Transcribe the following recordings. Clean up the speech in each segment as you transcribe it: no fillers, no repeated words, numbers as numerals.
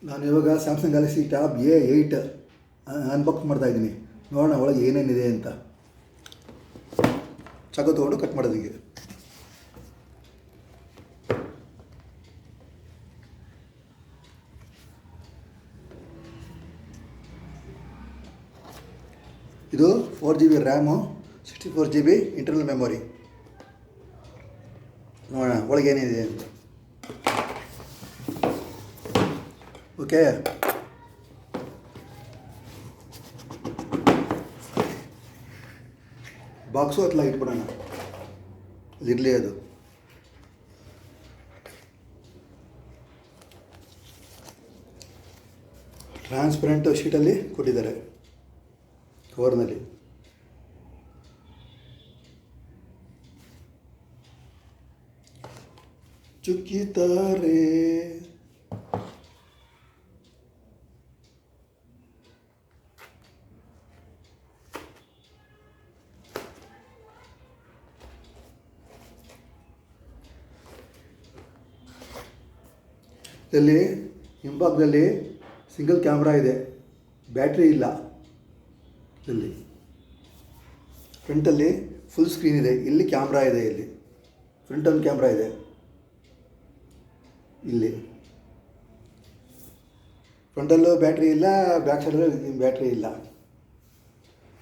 ನಾನು ಇವಾಗ Samsung Galaxy tab A8 unbox ಮಾಡ್ತಾಯಿದ್ದೀನಿ. ನೋಡೋಣ ಒಳಗೆ ಏನೇನಿದೆ ಅಂತ. ಚಾಕು ತೊಗೊಂಡು ಕಟ್ ಮಾಡೋದು ಹೀಗೆ. ಇದು 4GB RAM, 64GB internal memory. ನೋಡೋಣ ಒಳಗೆ ಏನಿದೆ ಅಂತ. ಓಕೆ, ಬಾಕ್ಸು ಹತ್ತಲ ಇಟ್ಬಿಡೋಣ, ಅಲ್ಲಿರಲಿ ಅದು. ಟ್ರಾನ್ಸ್ಪರೆಂಟ್ ಶೀಟಲ್ಲಿ ಕೊಟ್ಟಿದ್ದಾರೆ ಕವರ್ನಲ್ಲಿ. ಚುಕ್ಕಿತಾರೆ ಇದರಲ್ಲಿ ಹಿಂಭಾಗದಲ್ಲಿ ಸಿಂಗಲ್ ಕ್ಯಾಮ್ರಾ ಇದೆ, ಬ್ಯಾಟ್ರಿ ಇಲ್ಲ. ಇಲ್ಲಿ ಫ್ರಂಟಲ್ಲಿ ಫುಲ್ ಸ್ಕ್ರೀನ್ ಇದೆ, ಇಲ್ಲಿ ಕ್ಯಾಮ್ರಾ ಇದೆ, ಇಲ್ಲಿ ಫ್ರಂಟ್ ಒಂದು ಕ್ಯಾಮ್ರಾ ಇದೆ, ಇಲ್ಲಿ ಫ್ರಂಟಲ್ಲೂ ಬ್ಯಾಟ್ರಿ ಇಲ್ಲ, ಬ್ಯಾಕ್ ಸೈಡಲ್ಲೂ ಬ್ಯಾಟ್ರಿ ಇಲ್ಲ.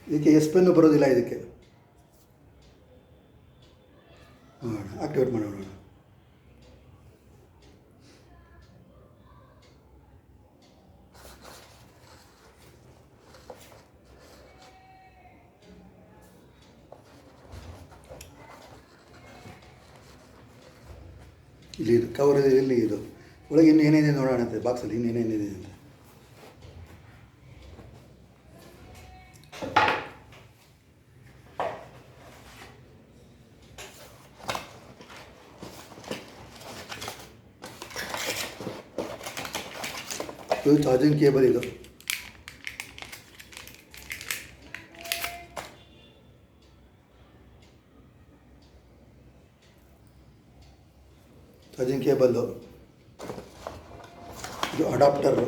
ಇದಕ್ಕೆ S ಪೆನ್ನು ಬರೋದಿಲ್ಲ. ಇದಕ್ಕೆ ನೋಡೋಣ, ಆಕ್ಟಿವೇಟ್ ಮಾಡೋಣ. ಇಲ್ಲಿ ಇದು ಕವರ್ ಇದೆ, ಇಲ್ಲಿ ಇದು ಒಳಗೆ ಇನ್ನು ಏನೇನಿದೆ ನೋಡೋಣ ಅಂತ. ಬಾಕ್ಸಲ್ಲಿ ಇನ್ನು ಏನೇನಿದೆ ಅಂತ. ಇದು ಚಾರ್ಜಿಂಗ್ ಕೇಬಲ್, ಇದು ಚಾರ್ಜಿಂಗ್ ಕೇಬಲ್ಲು. ಇದು ಅಡಾಪ್ಟರು,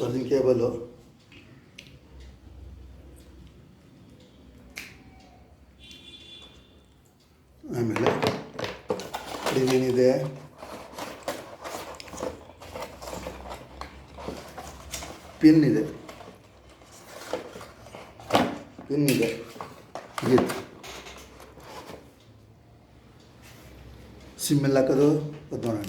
ಚಾರ್ಜಿಂಗ್ ಕೇಬಲ್ಲು. ಆಮೇಲೆ ಇದೇನಿದೆ, ಪಿನ್ ಇದೆ, ಇದು ಸಿಮ್ ಎಲ್ಲ ಹಾಕೋದು ಅದು ನೋಡೋಣ.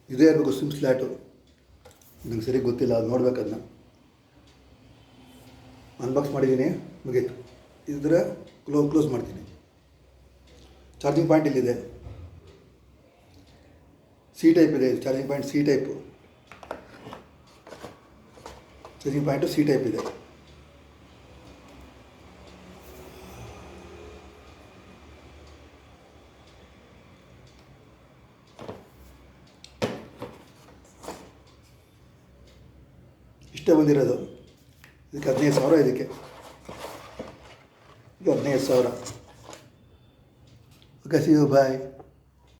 ಇದೇ ಇರಬೇಕು ಸಿಮ್ ಸ್ಲಾಟು. ನಂಗೆ ಸರಿ ಗೊತ್ತಿಲ್ಲ, ಅದು ನೋಡ್ಬೇಕು. ಅದನ್ನ ಅನ್ಬಾಕ್ಸ್ ಮಾಡಿದ್ದೀನಿ, ಮುಗೀತು. ಇದ್ರೆ ಕ್ಲೋಸ್ ಮಾಡ್ತೀನಿ. ಚಾರ್ಜಿಂಗ್ ಪಾಯಿಂಟ್ ಇಲ್ಲಿದೆ, ಸಿ ಟೈಪ್ ಇದೆ. Charging point C type, charging point C type ಇದೆ. ಇಷ್ಟೇ ಬಂದಿರೋದು. ಇದಕ್ಕೆ 15,000. ಇದಕ್ಕೆ 15,000. Okay, see you, bye.